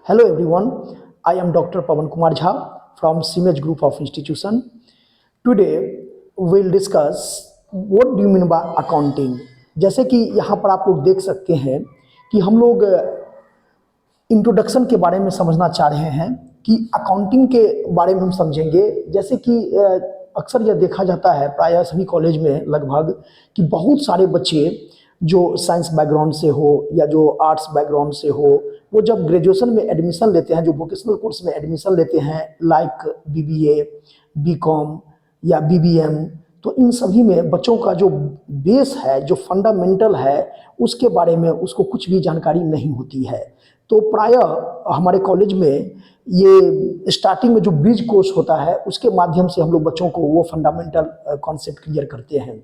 Hello everyone, I am Dr. Pawan Kumar Jha from CMH Group of Institution. Today we'll discuss what do you mean by accounting. जैसे कि यहाँ पर आप लोग देख सकते हैं कि हम लोग इंट्रोडक्शन के बारे में समझना चाह रहे हैं कि अकाउंटिंग के बारे में हम समझेंगे। जैसे कि अक्सर यह देखा जाता है प्रायः सभी कॉलेज में लगभग कि बहुत सारे बच्चे जो साइंस बैकग्राउंड से हो या जो आर्ट्स बैकग्राउंड से हो, वो जब ग्रेजुएशन में एडमिशन लेते हैं, जो वोकेशनल कोर्स में एडमिशन लेते हैं लाइक बीबीए, बीकॉम या बीबीएम, तो इन सभी में बच्चों का जो बेस है, जो फंडामेंटल है, उसके बारे में उसको कुछ भी जानकारी नहीं होती है। तो प्रायः हमारे कॉलेज में ये स्टार्टिंग में जो ब्रिज कोर्स होता है उसके माध्यम से हम लोग बच्चों को वो फंडामेंटल कॉन्सेप्ट क्लियर करते हैं।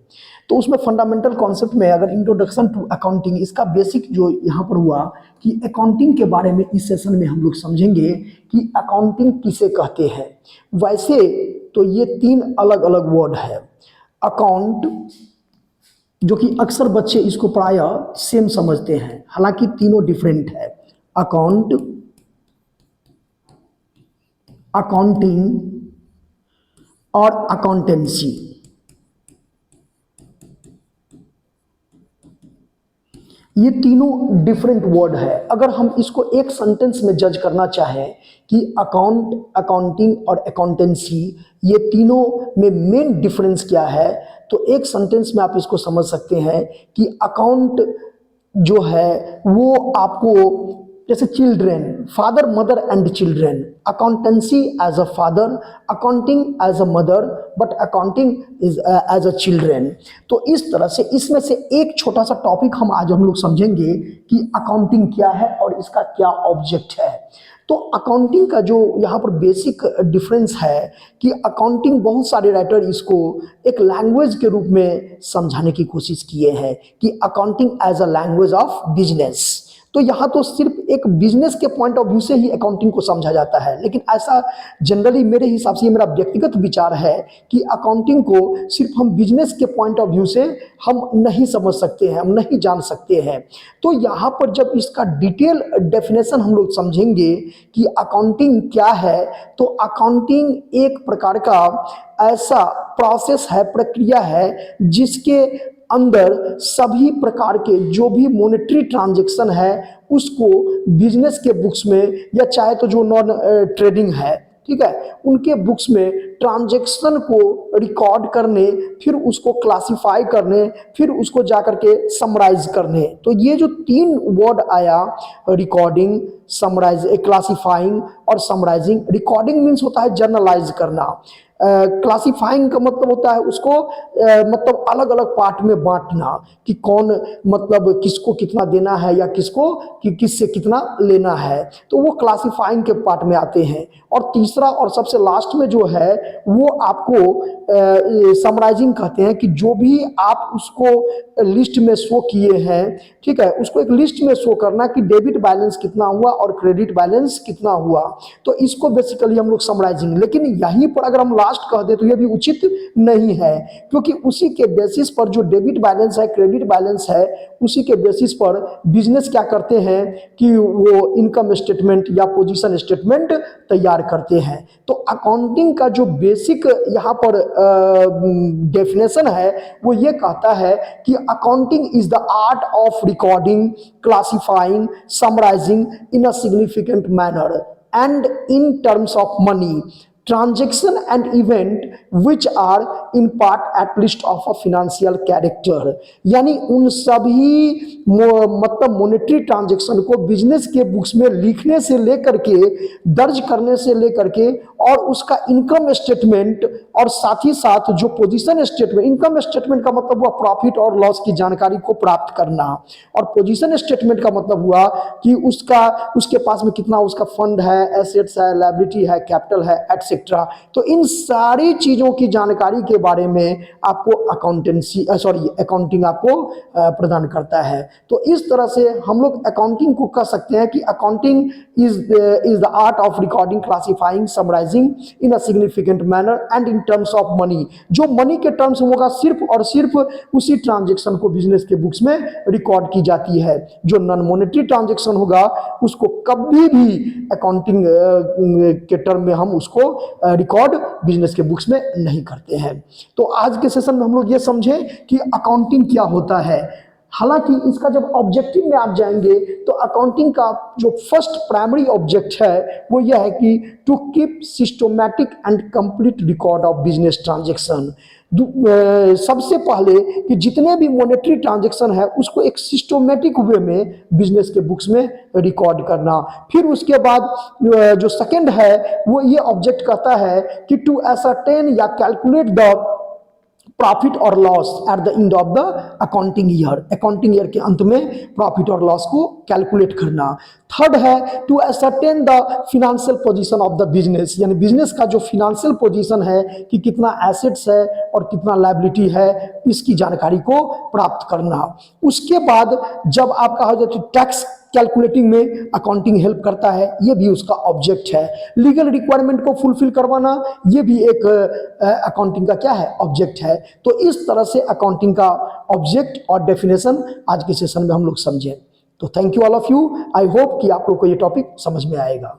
तो उसमें फंडामेंटल कॉन्सेप्ट में अगर इंट्रोडक्शन टू अकाउंटिंग, इसका बेसिक जो यहाँ पर हुआ कि अकाउंटिंग के बारे में इस सेशन में हम लोग समझेंगे कि अकाउंटिंग किसे कहते हैं। वैसे तो ये तीन अलग अलग वर्ड है। अकाउंट, जो कि अक्सर बच्चे इसको प्रायः सेम समझते हैं, हालांकि तीनों डिफरेंट है। अकाउंट, अकाउंटिंग और अकाउंटेंसी। ये तीनों डिफरेंट वर्ड है। अगर हम इसको एक सेंटेंस में जज करना चाहें कि अकाउंट, अकाउंटिंग और अकाउंटेंसी, ये तीनों में मेन डिफरेंस क्या है, तो एक सेंटेंस में आप इसको समझ सकते हैं कि अकाउंट जो है वो आपको, जैसे children, father mother and children, accountancy as a father, accounting as a mother, but accounting is as a children. तो इस तरह से इसमें से एक छोटा सा टॉपिक हम लोग समझेंगे कि अकाउंटिंग क्या है और इसका क्या ऑब्जेक्ट है। तो अकाउंटिंग का जो यहाँ पर बेसिक डिफरेंस है कि अकाउंटिंग, बहुत सारे राइटर इसको एक लैंग्वेज के रूप में समझाने की कोशिश किए हैं कि accounting as a language of business. तो यहाँ तो सिर्फ एक बिजनेस के पॉइंट ऑफ व्यू से ही अकाउंटिंग को समझा जाता है, लेकिन ऐसा जनरली मेरे हिसाब से, ये मेरा व्यक्तिगत विचार है कि अकाउंटिंग को सिर्फ हम बिजनेस के पॉइंट ऑफ व्यू से हम नहीं समझ सकते हैं, हम नहीं जान सकते हैं। तो यहाँ पर जब इसका डिटेल डेफिनेशन हम लोग समझेंगे कि अकाउंटिंग क्या है, तो अकाउंटिंग एक प्रकार का ऐसा प्रोसेस है, प्रक्रिया है, जिसके अंदर सभी प्रकार के जो भी मॉनेटरी ट्रांजैक्शन है उसको बिजनेस के बुक्स में, या चाहे तो जो नॉन ट्रेडिंग है, ठीक है, उनके बुक्स में ट्रांजैक्शन को रिकॉर्ड करने, फिर उसको क्लासिफाई करने, फिर उसको जाकर के समराइज करने। तो ये जो तीन वर्ड आया, रिकॉर्डिंग, समराइज, क्लासिफाइंग और समराइजिंग। रिकॉर्डिंग मीन्स होता है जर्नलाइज करना, क्लासिफाइंग का मतलब होता है उसको मतलब अलग अलग पार्ट में बांटना कि कौन, मतलब किसको कितना देना है या किससे कितना लेना है, तो वो क्लासिफाइंग के पार्ट में आते हैं। और तीसरा और सबसे लास्ट में जो है वो आपको समराइजिंग कहते हैं कि जो भी आप उसको लिस्ट में शो किए हैं, ठीक है, उसको एक लिस्ट में शो करना कि डेबिट बैलेंस कितना हुआ और क्रेडिट बैलेंस कितना हुआ। तो इसको बेसिकली हम लोग समराइजिंग, लेकिन यहीं पर अगर हम लास्ट कह दे तो ये भी उचित नहीं है, क्योंकि उसी के बेसिस पर जो डेबिट बैलेंस है, क्रेडिट बैलेंस है, उसी के बेसिस पर बिजनेस क्या करते हैं कि वो इनकम स्टेटमेंट या पोजीशन स्टेटमेंट तैयार करते हैं। तो अकाउंटिंग का जो बेसिक यहाँ पर डेफिनेशन है वो ये कहता है कि accounting is the art of recording, classifying, summarising in a significant manner and in terms of money, transaction and event which are in part at least of a financial character। यानी उन सभी मतलब मॉनेटरी ट्रांजैक्शन को business के books में लिखने से लेकर के, दर्ज करने से लेकर के, और उसका इनकम स्टेटमेंट और साथ ही साथ जो पोजीशन स्टेटमेंट, इनकम स्टेटमेंट का मतलब हुआ प्रॉफिट और लॉस की जानकारी को प्राप्त करना, और पोजीशन स्टेटमेंट का मतलब हुआ कि उसके पास में कितना उसका फंड है, एसेट्स है, लायबिलिटी है, कैपिटल है, एटसेट्रा। तो इन सारी चीजों की जानकारी के बारे में आपको अकाउंटिंग आपको प्रदान करता है। तो इस तरह से हम लोग अकाउंटिंग को कह सकते हैं कि accounting is the art of recording, classifying, summarising categorising in a significant manner and in terms of money. जो मनी के टर्म्स होगा सिर्फ और सिर्फ उसी ट्रांजेक्शन को बिजनेस के बुक्स में रिकॉर्ड की जाती है। जो नॉन मॉनेटरी ट्रांजेक्शन होगा उसको कभी भी अकाउंटिंग के टर्म में हम उसको रिकॉर्ड बिजनेस के बुक्स में नहीं करते हैं। तो आज के सेशन में हम लोग ये समझे कि अकाउंटिंग क्या होता है। हालांकि इसका जब ऑब्जेक्टिव में आप जाएंगे तो अकाउंटिंग का जो फर्स्ट प्राइमरी ऑब्जेक्ट है वो यह है कि to keep systematic and complete record of business transaction. सबसे पहले कि जितने भी मॉनेटरी ट्रांजेक्शन है उसको एक सिस्टमैटिक वे में बिजनेस के बुक्स में रिकॉर्ड करना। फिर उसके बाद जो सेकंड है वो ये ऑब्जेक्ट कहता है कि टू एसरटेन या कैलकुलेट द प्रॉफिट और loss at the end of the accounting year. Accounting year के अंत में प्रॉफिट और लॉस को कैलकुलेट करना। थर्ड है to ascertain the financial position of the business, यानी बिजनेस का जो फिनेंशियल पोजीशन है कि कितना एसेट्स है और कितना लायबिलिटी है, इसकी जानकारी को प्राप्त करना। उसके बाद जब आपका हो जाए टैक्स कैलकुलेटिंग में अकाउंटिंग हेल्प करता है, ये भी उसका ऑब्जेक्ट है। लीगल रिक्वायरमेंट को फुलफिल करवाना, ये भी एक अकाउंटिंग का क्या है, ऑब्जेक्ट है। तो इस तरह से अकाउंटिंग का ऑब्जेक्ट और डेफिनेशन आज के सेशन में हम लोग समझें। तो thank you all of you. I hope कि आप लोग को ये टॉपिक समझ में आएगा।